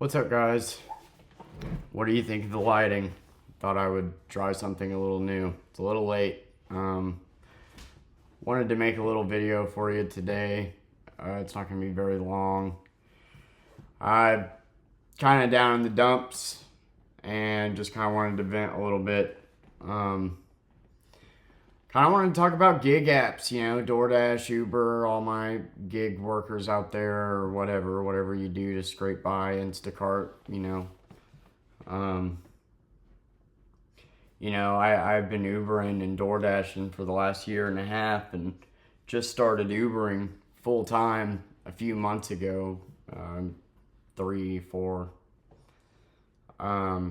What's up, guys? What do you think of the lighting? Thought I would try something a little new. It's a little late. Wanted to make a little video for you today. It's not going to be very long. I'm kind of down in the dumps and just kind of wanted to vent a little bit. Kind of wanted to talk about gig apps, DoorDash, Uber, all my gig workers out there, or whatever you do to scrape by, Instacart, Um, I've been Ubering and DoorDashing for the last year and a half and just started Ubering full time a few months ago, 3, 4. I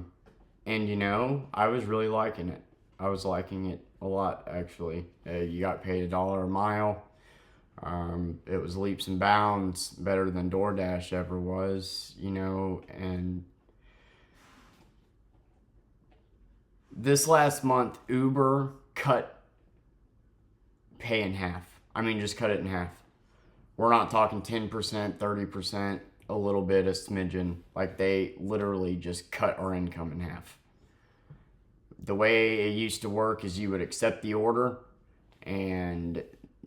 was really liking it. I was liking it a lot, actually. You got paid $1 a mile. It was leaps and bounds better than DoorDash ever was, and this last month, Uber cut pay in half. I mean, just cut it in half. We're not talking 10%, 30%, a little bit, a smidgen. Like, they literally just cut our income in half. The way it used to work is you would accept the order, and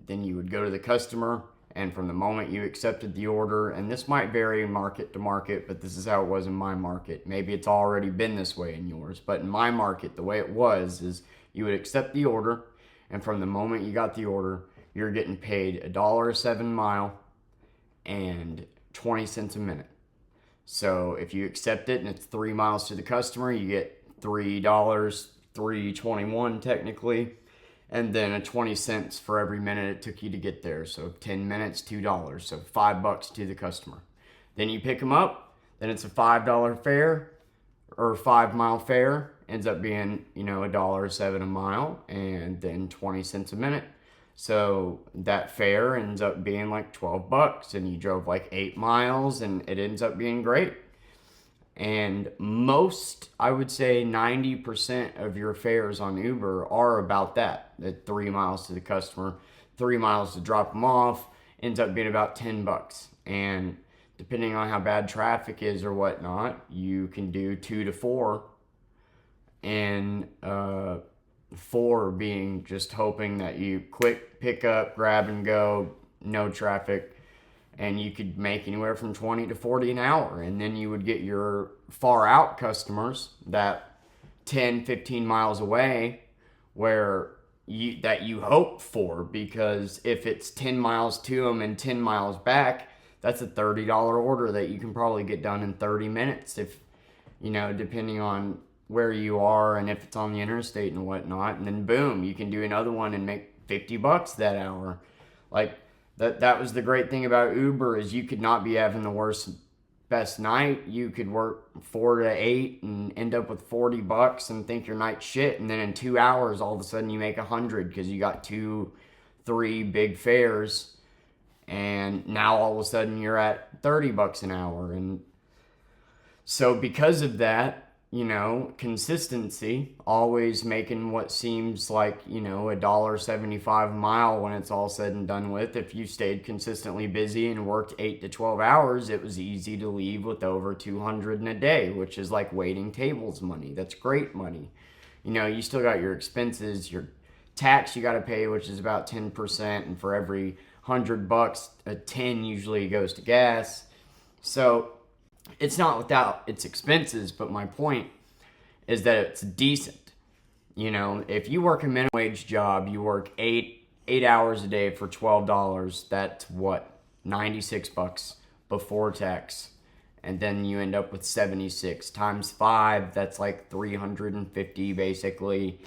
then you would go to the customer, and from the moment you accepted the order, and this might vary market to market, but this is how it was in my market. Maybe it's already been this way in yours, but in my market, the way it was is you would accept the order, and from the moment you got the order, you're getting paid $1.07 a mile and 20 cents a minute. So if you accept it and it's 3 miles to the customer, you get $3, $3.21 technically, and then a 20 cents for every minute it took you to get there. So 10 minutes, $2, so $5 to the customer. Then you pick them up, then it's a $5 fare or 5-mile fare, ends up being, $1.07 a mile, and then 20 cents a minute. So that fare ends up being like $12, and you drove like 8 miles, and it ends up being great. And most, I would say 90% of your fares on Uber are about that. The 3 miles to the customer, 3 miles to drop them off, ends up being about $10. And depending on how bad traffic is or whatnot, you can do 2 to 4. And 4 being just hoping that you quick pick up, grab and go, no traffic. And you could make anywhere from 20 to 40 an hour. And then you would get your far out customers that 10, 15 miles away that you hope for, because if it's 10 miles to them and 10 miles back, that's a $30 order that you can probably get done in 30 minutes if, depending on where you are and if it's on the interstate and whatnot. And then boom, you can do another one and make $50 that hour. Like, that was the great thing about Uber, is you could not be having the best night. You could work 4 to 8 and end up with $40 and think your night's shit, and then in 2 hours all of a sudden you make 100 because you got 2, 3 big fares, and now all of a sudden you're at $30 an hour. And so because of that, consistency, always making what seems like, $1.75 a mile when it's all said and done with. If you stayed consistently busy and worked 8 to 12 hours, it was easy to leave with over 200 in a day, which is like waiting tables money. That's great money. You still got your expenses, your tax you got to pay, which is about 10%, and for every $100, a 10 usually goes to gas. So it's not without its expenses, but my point is that it's decent. If you work a minimum wage job, you work 8 hours a day for $12, that's what, $96 before tax. And then you end up with 76 times 5, that's like 350 basically,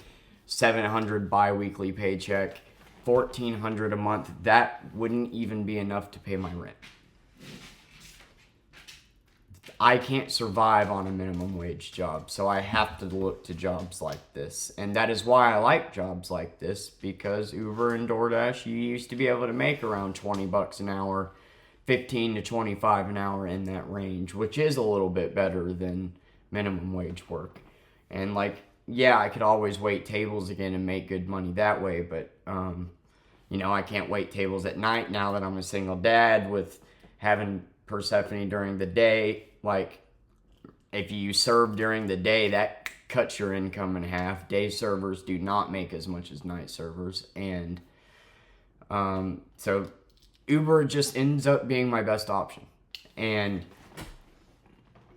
700 bi-weekly paycheck, 1,400 a month. That wouldn't even be enough to pay my rent. I can't survive on a minimum wage job, so I have to look to jobs like this. And that is why I like jobs like this, because Uber and DoorDash, you used to be able to make around $20 an hour, 15 to 25 an hour, in that range, which is a little bit better than minimum wage work. And I could always wait tables again and make good money that way, but I can't wait tables at night now that I'm a single dad with having Persephone during the day. Like, if you serve during the day, that cuts your income in half. Day servers do not make as much as night servers. And so Uber just ends up being my best option. And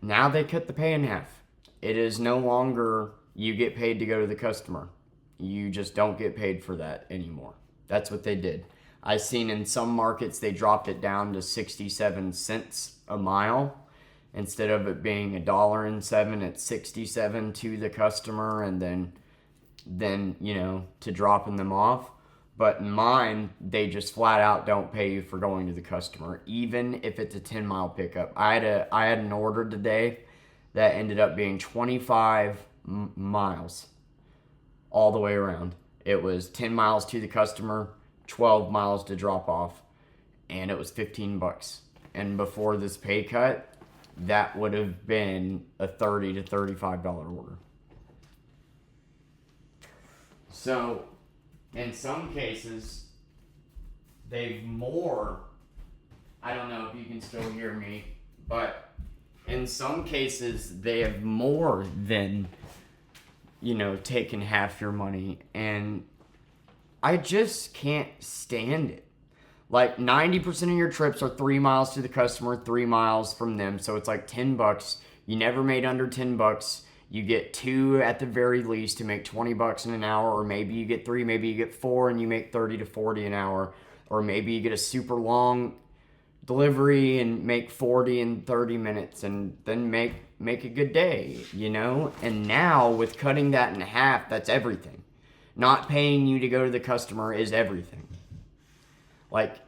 now they cut the pay in half. It is no longer you get paid to go to the customer. You just don't get paid for that anymore. That's what they did. I've seen in some markets they dropped it down to 67 cents a mile. Instead of it being $1.07, it's 67 to the customer, and then to dropping them off. But in mine, they just flat out don't pay you for going to the customer, even if it's a 10-mile pickup. I had an order today that ended up being 25 miles all the way around. It was 10 miles to the customer, 12 miles to drop off, and it was $15. And before this pay cut, that would have been a $30 to $35 order. So, in some cases, I don't know if you can still hear me, but in some cases, they have more than, taken half your money, and I just can't stand it. Like 90% of your trips are 3 miles to the customer, 3 miles from them. So it's like $10. You never made under $10. You get 2 at the very least to make $20 in an hour, or maybe you get 3, maybe you get 4 and you make 30 to 40 an hour, or maybe you get a super long delivery and make 40 in 30 minutes and then make a good day, And now with cutting that in half, that's everything. Not paying you to go to the customer is everything. Like,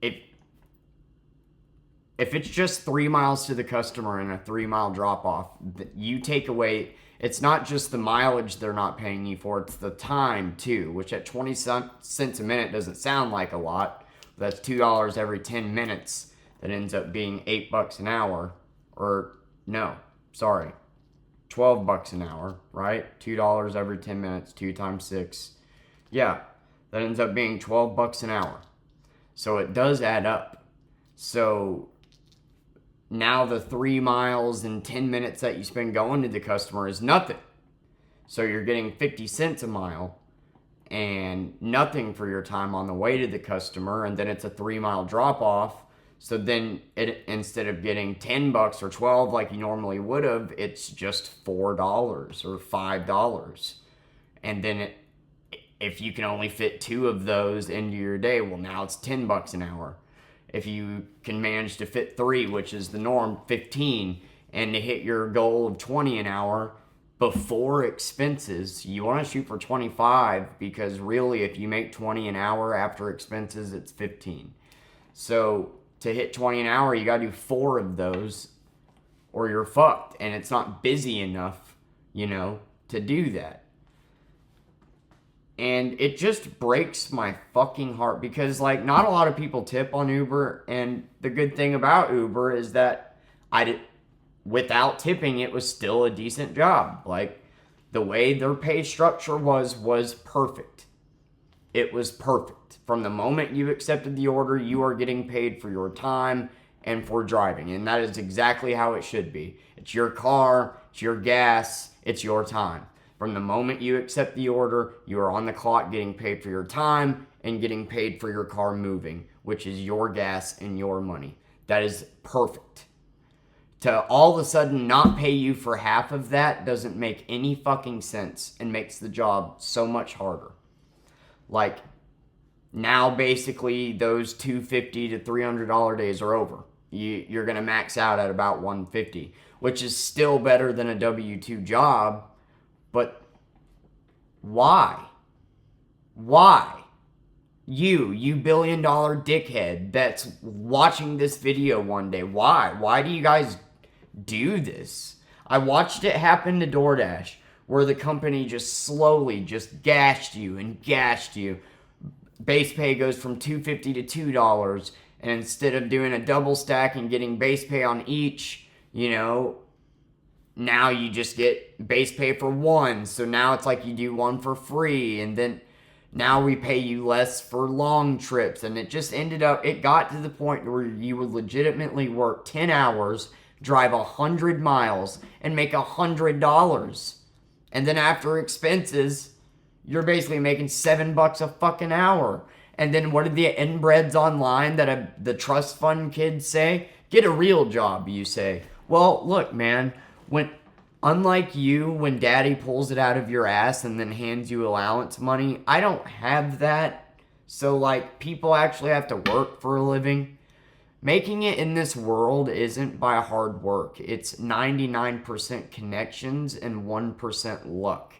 if it's just 3 miles to the customer and a 3-mile drop-off, you take away, it's not just the mileage they're not paying you for, it's the time, too, which at 20 cents a minute doesn't sound like a lot. That's $2 every 10 minutes. That ends up being $8 an hour. Or, no, sorry, $12 an hour, right? $2 every 10 minutes, 2 times 6. Yeah. That ends up being $12 an hour. So it does add up. So now the 3 miles and 10 minutes that you spend going to the customer is nothing. So you're getting 50 cents a mile and nothing for your time on the way to the customer. And then it's a 3-mile drop off. So then instead of getting $10 or $12 like you normally would have, it's just $4 or $5. And then if you can only fit 2 of those into your day, well, now it's $10 an hour. If you can manage to fit 3, which is the norm, 15, and to hit your goal of 20 an hour before expenses, you want to shoot for 25, because really if you make 20 an hour after expenses, it's 15. So to hit 20 an hour, you got to do 4 of those or you're fucked, and it's not busy enough, to do that. And it just breaks my fucking heart because, not a lot of people tip on Uber. And the good thing about Uber is that without tipping, it was still a decent job. The way their pay structure was perfect. It was perfect. From the moment you accepted the order, you are getting paid for your time and for driving. And that is exactly how it should be. It's your car, it's your gas, it's your time. From the moment you accept the order, you are on the clock getting paid for your time and getting paid for your car moving, which is your gas and your money. That is perfect. To all of a sudden not pay you for half of that doesn't make any fucking sense and makes the job so much harder. Now basically those $250 to $300 days are over. You're going to max out at about $150, which is still better than a W-2 job. But why? Why? You billion-dollar dickhead that's watching this video one day. Why? Why do you guys do this? I watched it happen to DoorDash, where the company just slowly just gashed you and gashed you. Base pay goes from $2.50 to $2, and instead of doing a double stack and getting base pay on each, now you just get base pay for 1. So now it's like you do 1 for free. And then now we pay you less for long trips. And it just it got to the point where you would legitimately work 10 hours, drive 100 miles, and make $100. And then after expenses, you're basically making $7 a fucking hour. And then what did the inbreds online that the trust fund kids say? Get a real job, you say. Well, look, man, unlike you, when daddy pulls it out of your ass and then hands you allowance money, I don't have that. So, like, people actually have to work for a living. Making it in this world isn't by hard work. It's 99% connections and 1% luck.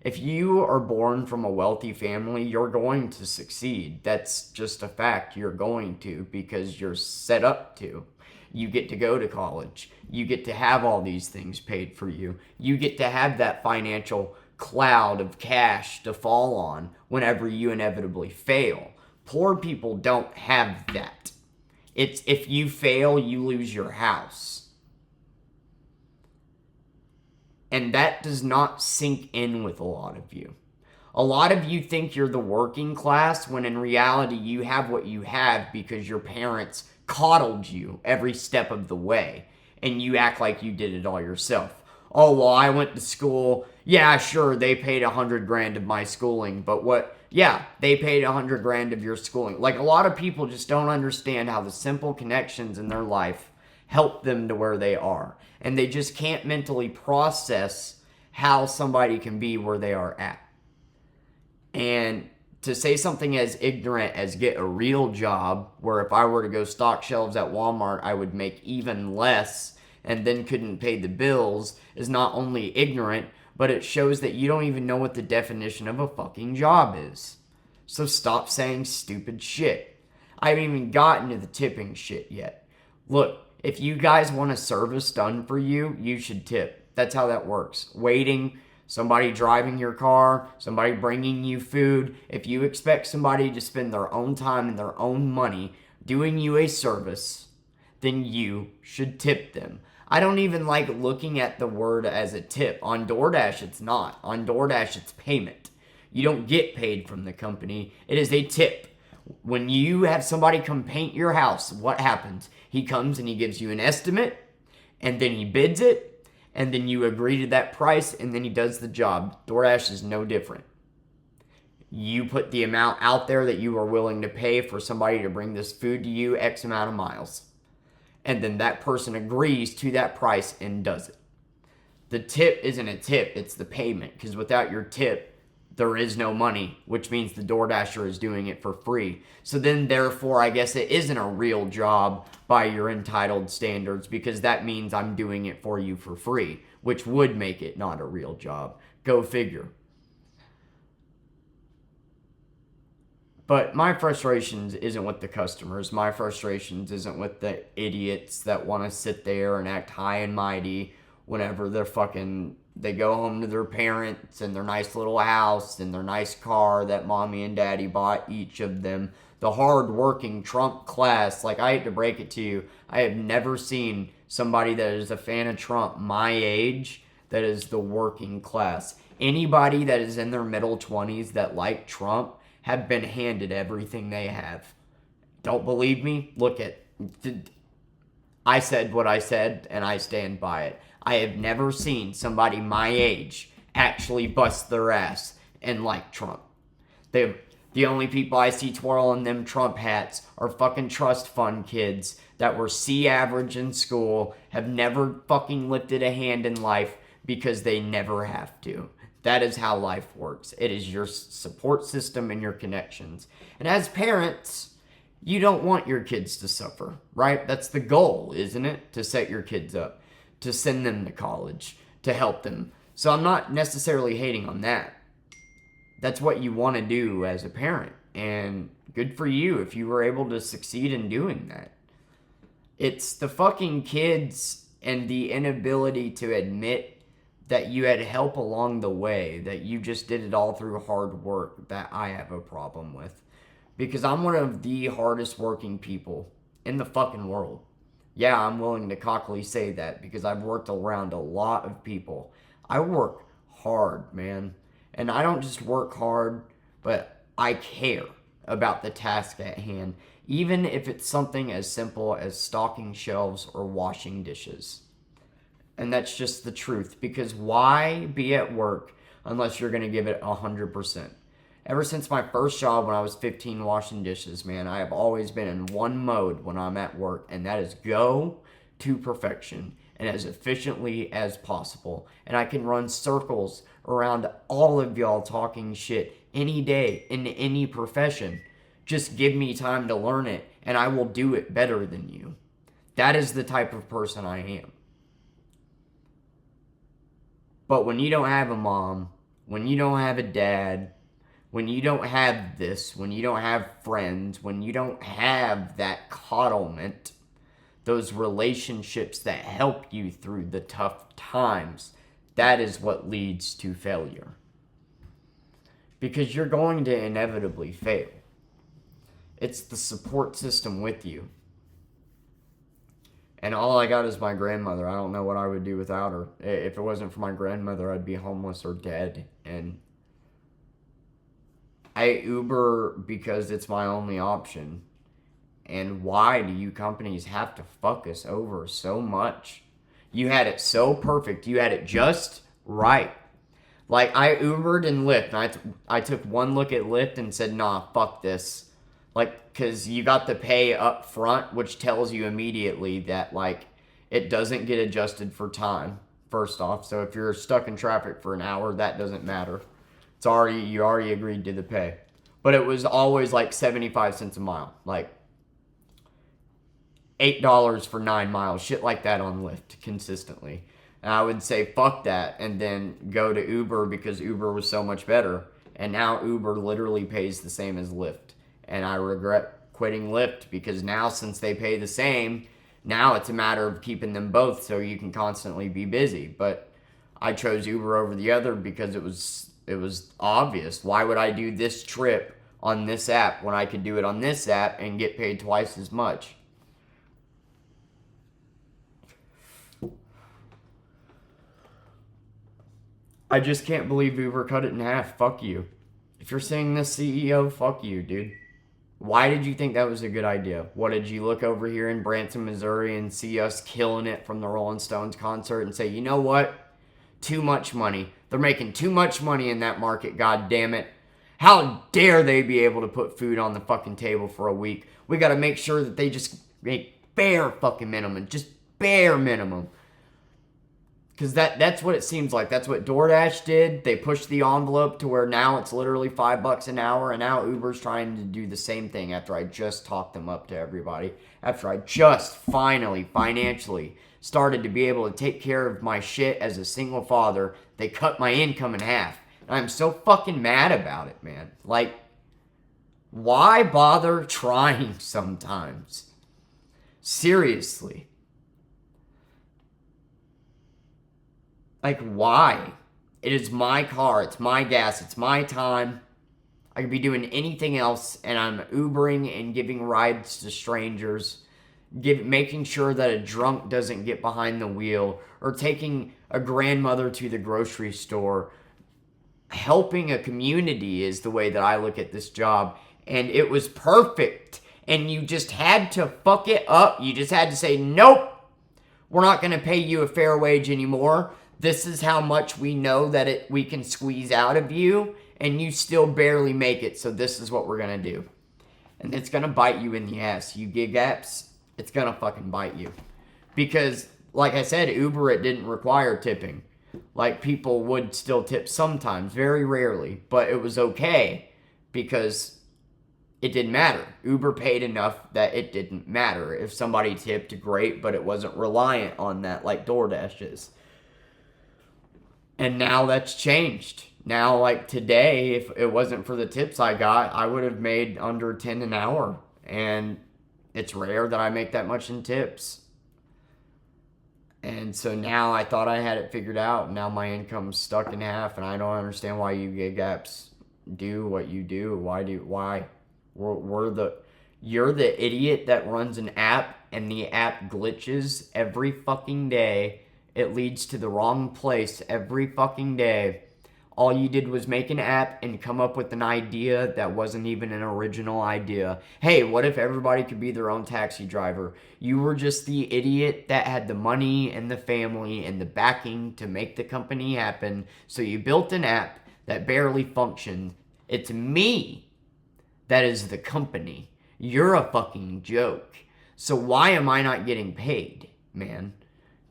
If you are born from a wealthy family, you're going to succeed. That's just a fact. You're going to, because you're set up to. You get to go to college. You get to have all these things paid for you. You get to have that financial cloud of cash to fall on whenever you inevitably fail. Poor people don't have that. It's if you fail, you lose your house. And that does not sink in with a lot of you. A lot of you think you're the working class when in reality you have what you have because your parents coddled you every step of the way. And you act like you did it all yourself. Oh, well, I went to school. Yeah, sure, they paid $100,000 of my schooling. But what? Yeah, they paid $100,000 of your schooling. Like, a lot of people just don't understand how the simple connections in their life help them to where they are. And they just can't mentally process how somebody can be where they are at. And to say something as ignorant as get a real job, where if I were to go stock shelves at Walmart, I would make even less and then couldn't pay the bills, is not only ignorant, but it shows that you don't even know what the definition of a fucking job is. So stop saying stupid shit. I haven't even gotten to the tipping shit yet. Look, if you guys want a service done for you, you should tip. That's how that works. Waiting, somebody driving your car, somebody bringing you food. If you expect somebody to spend their own time and their own money doing you a service, then you should tip them. I don't even like looking at the word as a tip. On DoorDash, it's not. On DoorDash, it's payment. You don't get paid from the company. It is a tip. When you have somebody come paint your house, what happens? He comes and he gives you an estimate, and then he bids it, and then you agree to that price, and then he does the job. DoorDash is no different. You put the amount out there that you are willing to pay for somebody to bring this food to you, X amount of miles. And then that person agrees to that price and does it. The tip isn't a tip, it's the payment. Because without your tip, there is no money, which means the DoorDasher is doing it for free. So then, therefore, I guess it isn't a real job by your entitled standards, because that means I'm doing it for you for free, which would make it not a real job. Go figure. But my frustrations isn't with the customers. My frustrations isn't with the idiots that want to sit there and act high and mighty whenever they go home to their parents and their nice little house and their nice car that mommy and daddy bought each of them. The hard-working Trump class, like, I hate to break it to you, I have never seen somebody that is a fan of Trump my age that is the working class. Anybody that is in their middle 20s that like Trump have been handed everything they have. Don't believe me? Look at... I said what I said, and I stand by it. I have never seen somebody my age actually bust their ass and like Trump. The only people I see twirling them Trump hats are fucking trust fund kids that were C average in school, have never fucking lifted a hand in life because they never have to. That is how life works. It is your support system and your connections. And as parents, you don't want your kids to suffer, right? That's the goal, isn't it? To set your kids up, to send them to college, to help them. So I'm not necessarily hating on that. That's what you want to do as a parent. And good for you if you were able to succeed in doing that. It's the fucking kids and the inability to admit that you had help along the way, that you just did it all through hard work, that I have a problem with. Because I'm one of the hardest working people in the fucking world. Yeah, I'm willing to cockily say that because I've worked around a lot of people. I work hard, man. And I don't just work hard, but I care. about the task at hand, even if it's something as simple as stocking shelves or washing dishes. And that's just the truth, because why be at work unless you're going to give it 100%? Ever since my first job when I was 15 washing dishes, man, I have always been in one mode when I'm at work, and that is go to perfection and as efficiently as possible. And I can run circles around all of y'all talking shit any day in any profession. Just give me time to learn it, and I will do it better than you. That is the type of person I am. But when you don't have a mom, when you don't have a dad, when you don't have this, when you don't have friends, when you don't have that coddlement, those relationships that help you through the tough times, that is what leads to failure. Because you're going to inevitably fail. It's the support system with you. And all I got is my grandmother. I don't know what I would do without her. If it wasn't for my grandmother, I'd be homeless or dead. And I Uber because it's my only option. And why do you companies have to fuck us over so much? You had it so perfect. You had it just right. Like, I Ubered and Lyft, and I took one look at Lyft and said, nah, fuck this. Like, because you got the pay up front, which tells you immediately that, like, it doesn't get adjusted for time, first off. So if you're stuck in traffic for an hour, that doesn't matter. You already agreed to the pay. But it was always, like, 75 cents a mile. Like, $8 for 9 miles, shit like that on Lyft consistently. And I would say, fuck that, and then go to Uber because Uber was so much better. And now Uber literally pays the same as Lyft. And I regret quitting Lyft because now, since they pay the same, now it's a matter of keeping them both so you can constantly be busy. But I chose Uber over the other because it was obvious. Why would I do this trip on this app when I could do it on this app and get paid twice as much? I just can't believe Uber cut it in half. Fuck you. If you're saying this, CEO, fuck you, dude. Why did you think that was a good idea? What, did you look over here in Branson, Missouri and see us killing it from the Rolling Stones concert and say, you know what? Too much money. They're making too much money in that market, god damn it. How dare they be able to put food on the fucking table for a week? We gotta make sure that they just make bare fucking minimum. Just bare minimum. Because that's what it seems like. That's what DoorDash did. They pushed the envelope to where now it's literally $5 an hour. And now Uber's trying to do the same thing after I just talked them up to everybody. After I just finally, financially, started to be able to take care of my shit as a single father. They cut my income in half. And I'm so fucking mad about it, man. Like, why bother trying sometimes? Seriously. Like, why? It is my car. It's my gas. It's my time. I could be doing anything else, and I'm Ubering and giving rides to strangers, making sure that a drunk doesn't get behind the wheel, or taking a grandmother to the grocery store. Helping a community is the way that I look at this job, and it was perfect. And you just had to fuck it up. You just had to say, nope, we're not going to pay you a fair wage anymore. This is how much we know that we can squeeze out of you, and you still barely make it, so this is what we're going to do. And it's going to bite you in the ass. You gig apps, it's going to fucking bite you. Because, like I said, Uber, it didn't require tipping. Like, people would still tip sometimes, very rarely, but it was okay because it didn't matter. Uber paid enough that it didn't matter. If somebody tipped, great, but it wasn't reliant on that like DoorDash is. And now that's changed. Now, like today, if it wasn't for the tips I got, I would have made under 10 an hour. And it's rare that I make that much in tips. And so now I thought I had it figured out. Now my income's stuck in half, and I don't understand why you gig apps do what you do. Why? You're the idiot that runs an app, and the app glitches every fucking day. It leads to the wrong place every fucking day. All you did was make an app and come up with an idea that wasn't even an original idea. Hey, what if everybody could be their own taxi driver? You were just the idiot that had the money and the family and the backing to make the company happen. So you built an app that barely functioned. It's me that is the company. You're a fucking joke. So why am I not getting paid, man?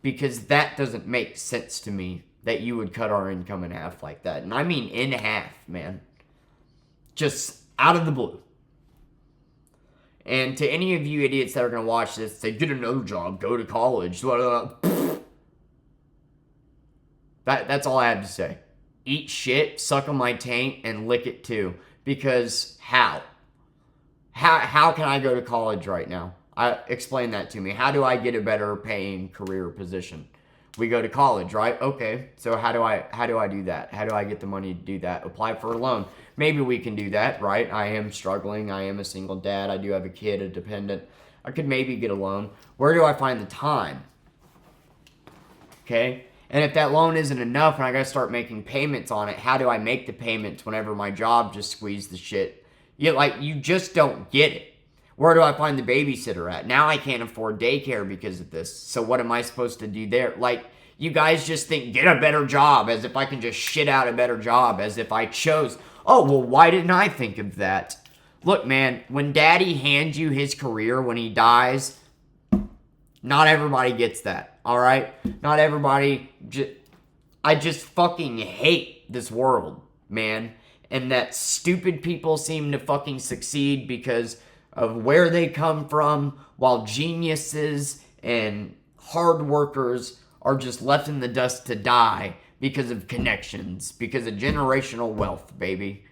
Because that doesn't make sense to me that you would cut our income in half like that. And I mean in half, man. Just out of the blue. And to any of you idiots that are going to watch this, say, get another job, go to college. That's all I have to say. Eat shit, suck on my taint, and lick it too. Because how? How can I go to college right now? Explain that to me. How do I get a better paying career position? We go to college, right? Okay. So how do I do that? How do I get the money to do that? Apply for a loan. Maybe we can do that, right? I am struggling. I am a single dad. I do have a kid, a dependent. I could maybe get a loan. Where do I find the time? Okay. And if that loan isn't enough and I got to start making payments on it, how do I make the payments whenever my job just squeezed the shit? You just don't get it. Where do I find the babysitter at? Now I can't afford daycare because of this. So what am I supposed to do there? You guys just think, get a better job, as if I can just shit out a better job, as if I chose. Oh, well, why didn't I think of that? Look, man, when daddy hands you his career when he dies, not everybody gets that, all right? Not everybody. I just fucking hate this world, man. And that stupid people seem to fucking succeed because of where they come from, while geniuses and hard workers are just left in the dust to die because of connections, because of generational wealth, baby.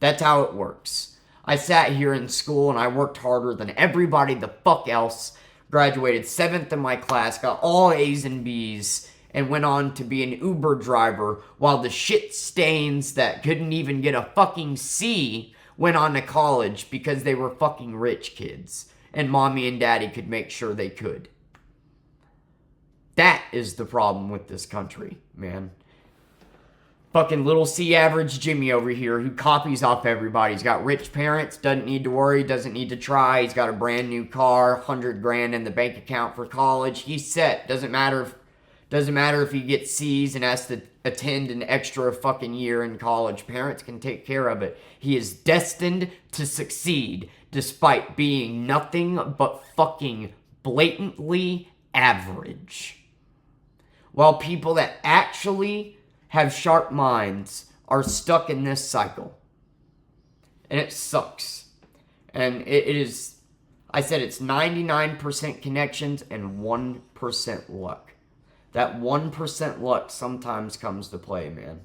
That's how it works. I sat here in school and I worked harder than everybody the fuck else, graduated 7th in my class, got all A's and B's, and went on to be an Uber driver, while the shit stains that couldn't even get a fucking C went on to college because they were fucking rich kids, and mommy and daddy could make sure they could. That is the problem with this country, man. Fucking little C average Jimmy over here who copies off everybody. He's got rich parents, doesn't need to worry, doesn't need to try. He's got a brand new car, $100,000 in the bank account for college. He's set. Doesn't matter if he gets C's and has to attend an extra fucking year in college. Parents can take care of it. He is destined to succeed despite being nothing but fucking blatantly average. While people that actually have sharp minds are stuck in this cycle. And it sucks. And it is, I said it's 99% connections and 1% luck. That 1% luck sometimes comes to play, man.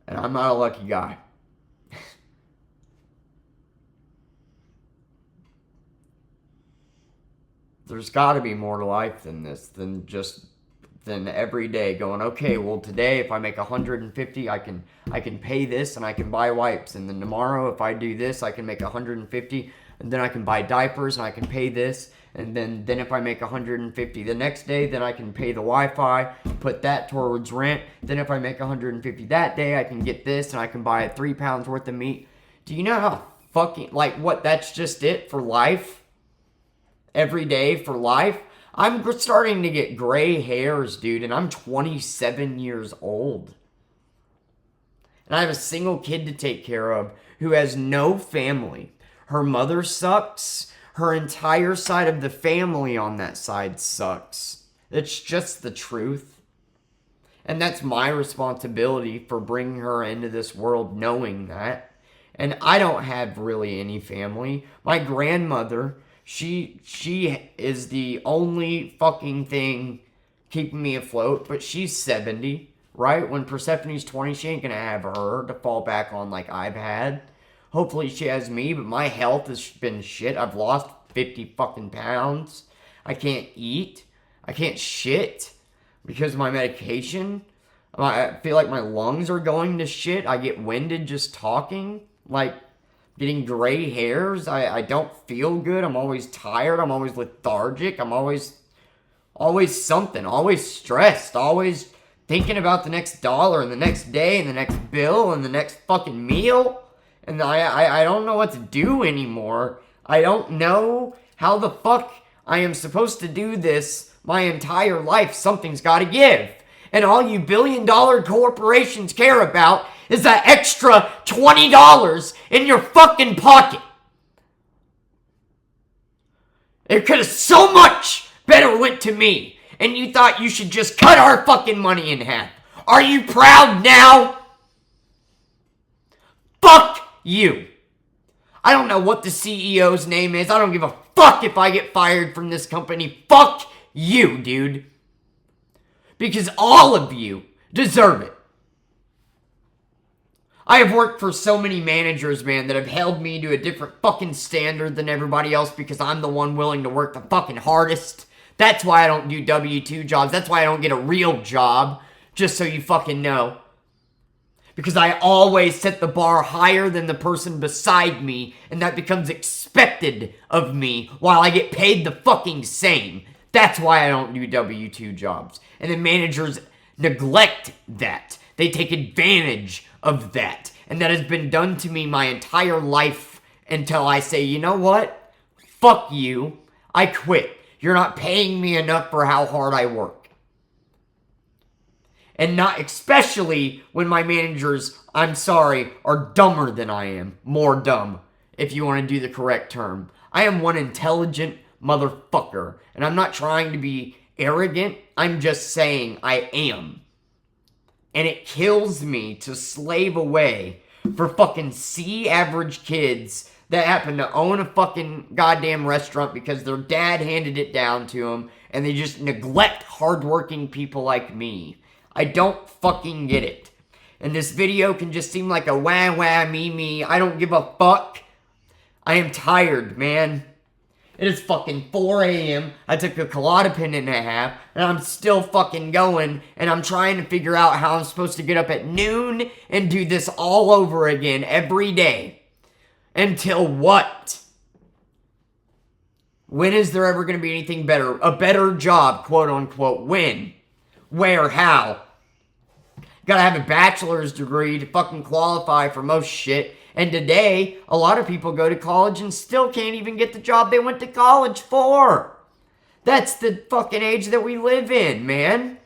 And I'm not a lucky guy. There's got to be more to life than this, than every day going, okay, well today if I make 150, I can pay this and I can buy wipes, and then tomorrow if I do this, I can make 150, and then I can buy diapers and I can pay this. And then if I make 150 the next day, then I can pay the Wi-Fi, put that towards rent. Then if I make 150 that day, I can get this and I can buy 3 pounds worth of meat. Do you know how fucking, that's just it for life? Every day for life? I'm starting to get gray hairs, dude, and I'm 27 years old. And I have a single kid to take care of who has no family. Her mother sucks. Her entire side of the family on that side sucks. It's just the truth. And that's my responsibility for bringing her into this world knowing that. And I don't have really any family. My grandmother, she is the only fucking thing keeping me afloat, but she's 70, right? When Persephone's 20, she ain't gonna have her to fall back on like I've had. Hopefully she has me, but my health has been shit. I've lost 50 fucking pounds. I can't eat. I can't shit because of my medication. I feel like my lungs are going to shit. I get winded just talking. Getting gray hairs. I don't feel good. I'm always tired. I'm always lethargic. I'm always something. Always stressed. Always Thinking about the next dollar and the next day and the next bill and the next fucking meal. And I don't know what to do anymore. I don't know how the fuck I am supposed to do this my entire life. Something's gotta give. And all you billion-dollar corporations care about is that extra $20 in your fucking pocket. It could have so much better went to me. And you thought you should just cut our fucking money in half. Are you proud now? Fuck you. I don't know what the CEO's name is. I don't give a fuck if I get fired from this company. Fuck you, dude. Because all of you deserve it. I have worked for so many managers, man, that have held me to a different fucking standard than everybody else because I'm the one willing to work the fucking hardest. That's why I don't do W-2 jobs. That's why I don't get a real job. Just so you fucking know. Because I always set the bar higher than the person beside me, and that becomes expected of me while I get paid the fucking same. That's why I don't do W-2 jobs. And the managers neglect that. They take advantage of that. And that has been done to me my entire life until I say, you know what? Fuck you. I quit. You're not paying me enough for how hard I work. And not especially when my managers, I'm sorry, are dumber than I am. More dumb, if you want to do the correct term. I am one intelligent motherfucker. And I'm not trying to be arrogant. I'm just saying I am. And it kills me to slave away for fucking C-average kids that happen to own a fucking goddamn restaurant because their dad handed it down to them, and they just neglect hardworking people like me. I don't fucking get it. And this video can just seem like a wah me, I don't give a fuck. I am tired, man. It is fucking 4 a.m. I took a Klonopin and a half, and I'm still fucking going, and I'm trying to figure out how I'm supposed to get up at noon and do this all over again every day. Until what? When is there ever going to be anything better? A better job, quote unquote. When? Where? How? Gotta have a bachelor's degree to fucking qualify for most shit. And today, a lot of people go to college and still can't even get the job they went to college for. That's the fucking age that we live in, man.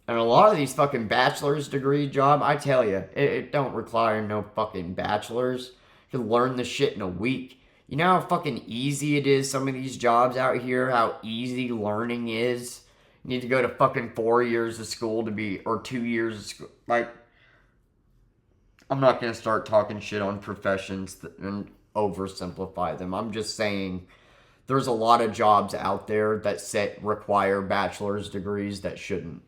And a lot of these fucking bachelor's degree job, I tell you, it don't require no fucking bachelor's. You can learn this shit in a week. You know how fucking easy it is, some of these jobs out here, how easy learning is? You need to go to fucking 4 years of school to be, or 2 years of school. Like, I'm not going to start talking shit on professions and oversimplify them. I'm just saying there's a lot of jobs out there that require bachelor's degrees that shouldn't.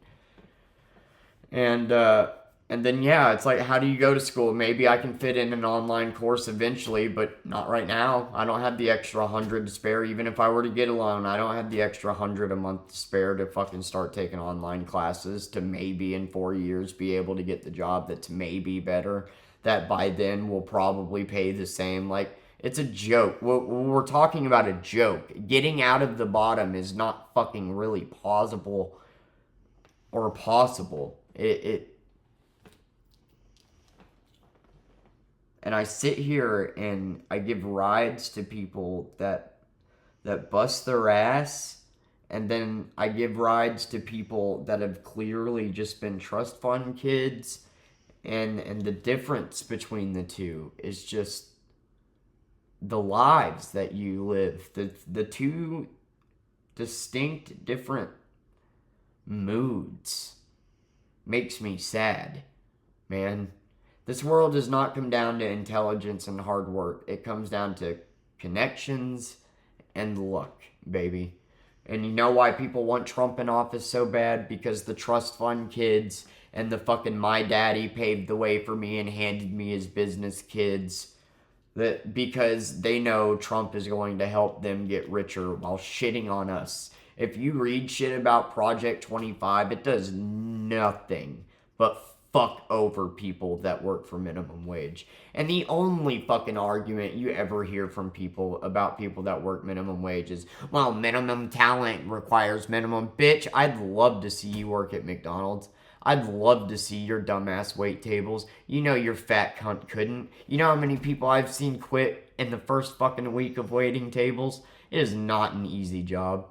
And then, yeah, it's like, how do you go to school? Maybe I can fit in an online course eventually, but not right now. I don't have the extra 100 to spare. Even if I were to get a loan, I don't have the extra 100 a month to spare to fucking start taking online classes to maybe in 4 years be able to get the job that's maybe better, that by then will probably pay the same. Like, it's a joke. We're talking about a joke. Getting out of the bottom is not fucking really plausible or possible. And I sit here and I give rides to people that bust their ass, and then I give rides to people that have clearly just been trust fund kids, and the difference between the two is just the lives that you live. The two distinct different moods makes me sad, man. This world does not come down to intelligence and hard work. It comes down to connections and luck, baby. And you know why people want Trump in office so bad? Because the trust fund kids and the fucking my daddy paved the way for me and handed me his business kids. Because they know Trump is going to help them get richer while shitting on us. If you read shit about Project 25, it does nothing but fuck over people that work for minimum wage. And the only fucking argument you ever hear from people about people that work minimum wage is, well, minimum talent requires minimum. Bitch, I'd love to see you work at McDonald's. I'd love to see your dumbass wait tables. You know your fat cunt couldn't. You know how many people I've seen quit in the first fucking week of waiting tables? It is not an easy job.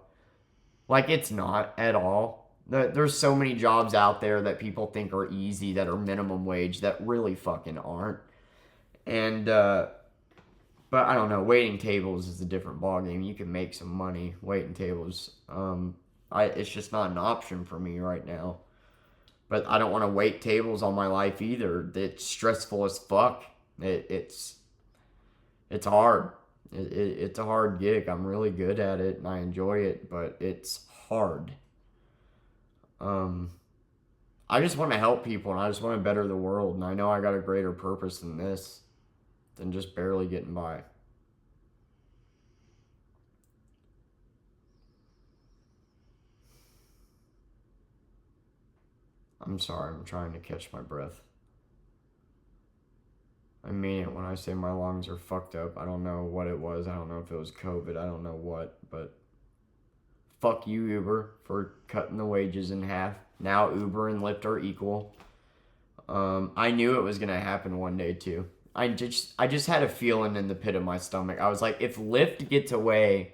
Like, it's not at all. There's so many jobs out there that people think are easy that are minimum wage that really fucking aren't. And, but I don't know. Waiting tables is a different ballgame. You can make some money. Waiting tables, it's just not an option for me right now. But I don't want to wait tables all my life either. It's stressful as fuck. It's hard. It's a hard gig. I'm really good at it and I enjoy it, but it's hard. I just want to help people and I just want to better the world. And I know I got a greater purpose than this, than just barely getting by. I'm sorry, I'm trying to catch my breath. I mean it when I say my lungs are fucked up. I don't know what it was. I don't know if it was COVID. I don't know what. But fuck you, Uber, for cutting the wages in half. Now Uber and Lyft are equal. I knew it was going to happen one day, too. I just had a feeling in the pit of my stomach. I was like, if Lyft gets away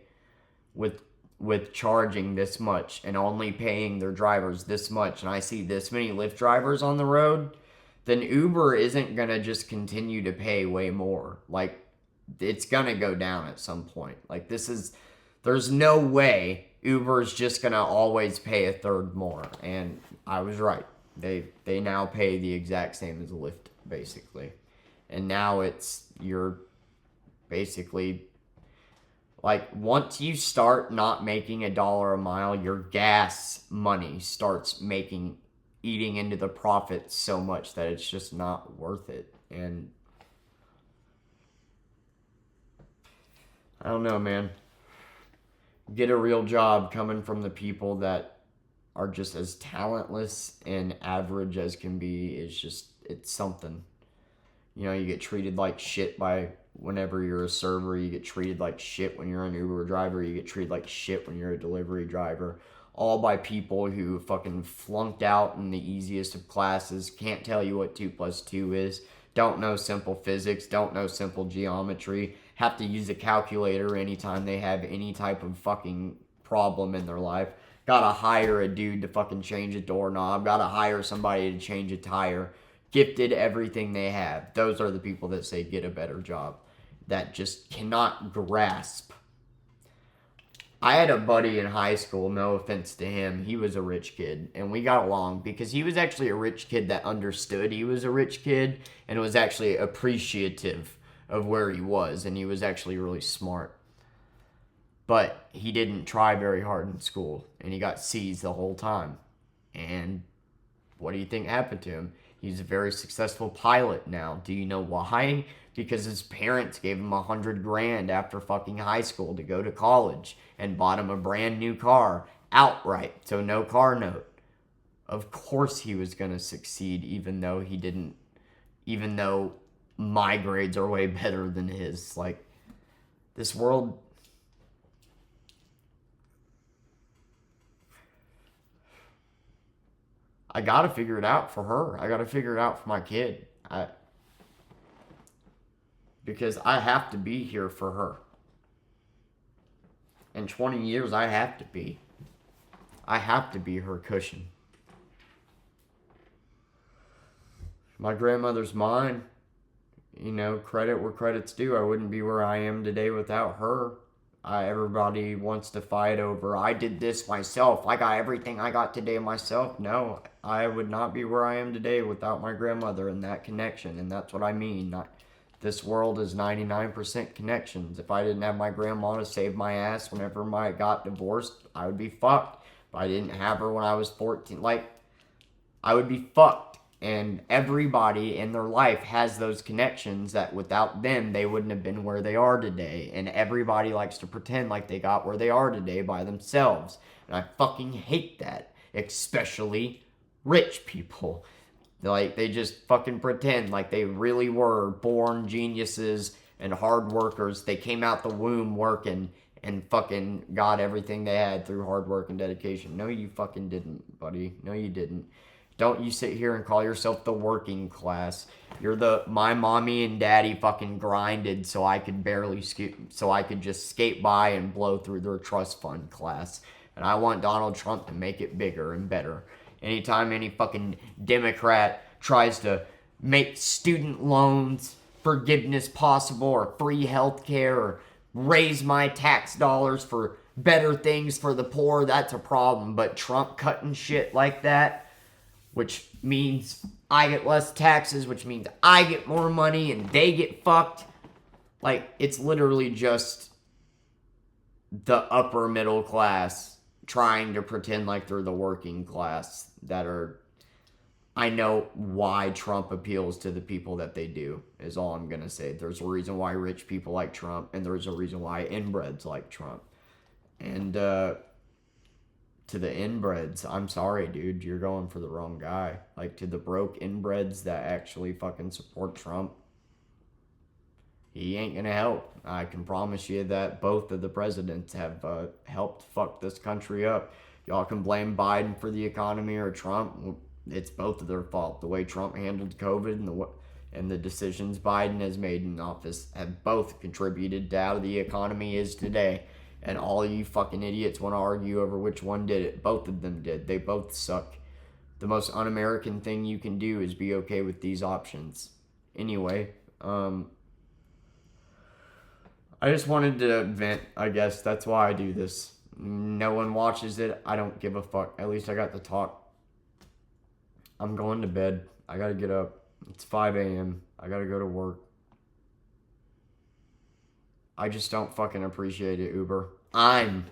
with charging this much and only paying their drivers this much, and I see this many Lyft drivers on the road, then Uber isn't going to just continue to pay way more. Like, it's going to go down at some point. Like, there's no way Uber's just going to always pay a third more. And I was right. They now pay the exact same as Lyft, basically. And now you're basically, like, once you start not making $1 a mile, your gas money starts eating into the profit so much that it's just not worth it. And I don't know, man. Get a real job coming from the people that are just as talentless and average as can be. It's something. You know, you get treated like shit whenever you're a server. You get treated like shit when you're an Uber driver. You get treated like shit when you're a delivery driver. All by people who fucking flunked out in the easiest of classes, can't tell you what 2 + 2 is, don't know simple physics, don't know simple geometry, have to use a calculator anytime they have any type of fucking problem in their life. Gotta hire a dude to fucking change a doorknob. Gotta hire somebody to change a tire. Gifted everything they have. Those are the people that say get a better job. That just cannot grasp. I had a buddy in high school, no offense to him. He was a rich kid, and we got along because he was actually a rich kid that understood he was a rich kid and was actually appreciative of where he was, and he was actually really smart. But he didn't try very hard in school, and he got C's the whole time. And what do you think happened to him? He's a very successful pilot now. Do you know why? Because his parents gave him $100,000 after fucking high school to go to college and bought him a brand new car outright, so no car note. Of course he was going to succeed, even though my grades are way better than his. Like, this world, I gotta figure it out for her. I gotta figure it out for my kid. Because I have to be here for her. In 20 years, I have to be. I have to be her cushion. My grandmother's mine. You know, credit where credit's due. I wouldn't be where I am today without her. Everybody wants to fight over, I did this myself. I got everything I got today myself. No, I would not be where I am today without my grandmother and that connection. And that's what I mean. This world is 99% connections. If I didn't have my grandma to save my ass whenever I got divorced, I would be fucked. If I didn't have her when I was 14, I would be fucked. And everybody in their life has those connections that without them, they wouldn't have been where they are today. And everybody likes to pretend like they got where they are today by themselves. And I fucking hate that. Especially rich people. Like, they just fucking pretend like they really were born geniuses and hard workers. They came out the womb working and fucking got everything they had through hard work and dedication. No, you fucking didn't, buddy. No, you didn't. Don't you sit here and call yourself the working class. You're the my mommy and daddy fucking grinded so I could so I could just skate by and blow through their trust fund class. And I want Donald Trump to make it bigger and better. Anytime any fucking Democrat tries to make student loans forgiveness possible or free health care or raise my tax dollars for better things for the poor, that's a problem. But Trump cutting shit like that, which means I get less taxes, which means I get more money and they get fucked. Like, it's literally just the upper middle class trying to pretend like they're the working class that are... I know why Trump appeals to the people that they do, is all I'm going to say. There's a reason why rich people like Trump, and there's a reason why inbreds like Trump. And, to the inbreds, I'm sorry, dude, you're going for the wrong guy. Like, to the broke inbreds that actually fucking support Trump, he ain't gonna help. I can promise you that both of the presidents have helped fuck this country up. Y'all can blame Biden for the economy or Trump. It's both of their fault. The way Trump handled COVID and the decisions Biden has made in office have both contributed to how the economy is today. And all you fucking idiots want to argue over which one did it. Both of them did. They both suck. The most un-American thing you can do is be okay with these options. Anyway, I just wanted to vent, I guess. That's why I do this. No one watches it. I don't give a fuck. At least I got to talk. I'm going to bed. I gotta get up. It's 5 a.m. I gotta go to work. I just don't fucking appreciate it, Uber. I'm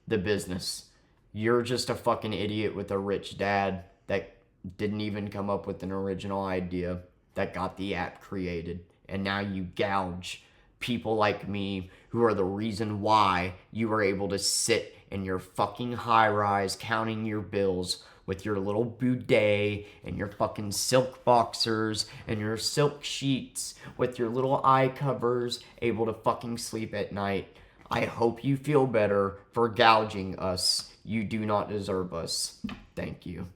the business. You're just a fucking idiot with a rich dad that didn't even come up with an original idea that got the app created. And now you gouge people like me who are the reason why you were able to sit in your fucking high rise counting your bills with your little bidet and your fucking silk boxers and your silk sheets with your little eye covers, able to fucking sleep at night. I hope you feel better for gouging us. You do not deserve us. Thank you.